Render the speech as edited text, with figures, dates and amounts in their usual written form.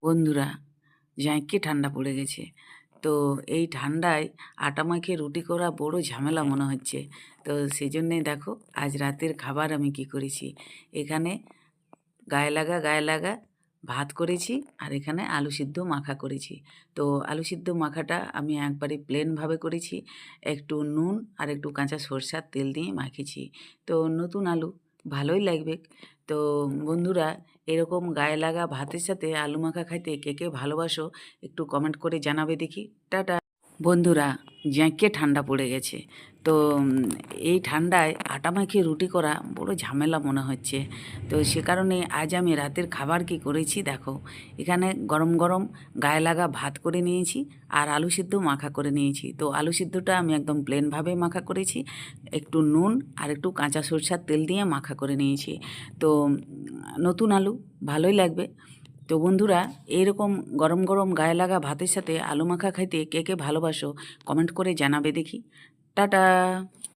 বন্ধুরা, জাঁইক্কে ঠান্ডা পড়ে গেছে। তো এই ঠান্ডায় আটা মাখিয়ে রুটি করা বড় ঝামেলা মনে হচ্ছে। তো সেজন্যে দেখো আজ রাতের খাবার আমি কি করেছি। এখানে গায়ে লাগা ভাত করেছি আর এখানে আলু সিদ্ধ মাখা করেছি। তো আলু সিদ্ধ মাখাটা আমি একবারে প্লেনভাবে করেছি। একটু নুন আর একটু কাঁচা সরষার তেল দিয়ে মাখেছি। তো নতুন আলু ভালোই লাগবে। তো বন্ধুরা, এরকম গায়ে লাগা ভাতের সাথে আলু মাখা খাইতে কে, কে ভালোবাসো একটু কমেন্ট করে জানাবে দেখি। টাটা। বন্ধুরা, জ্যাঁকে ঠান্ডা পড়ে গেছে। তো এই ঠান্ডায় আটা মাখিয়ে রুটি করা বড় ঝামেলা মনে হচ্ছে। তো সে কারণে আজ আমি রাতের খাবার কি করেছি দেখো। এখানে গরম গরম গায়ে লাগা ভাত করে নিয়েছি আর আলু সিদ্ধ মাখা করে নিয়েছি। তো আলু সিদ্ধটা আমি একদম প্লেনভাবে মাখা করেছি। একটু নুন আর একটু কাঁচা সরষার তেল দিয়ে মাখা করে নিয়েছি। তো নতুন আলু ভালোই লাগবে। তো বন্ধুরা, এইরকম গরম গরম গায়ে লাগা ভাতের সাথে আলু মাখা খাইতে কে কে ভালোবাসো কমেন্ট করে জানাবে দেখি। টাটা।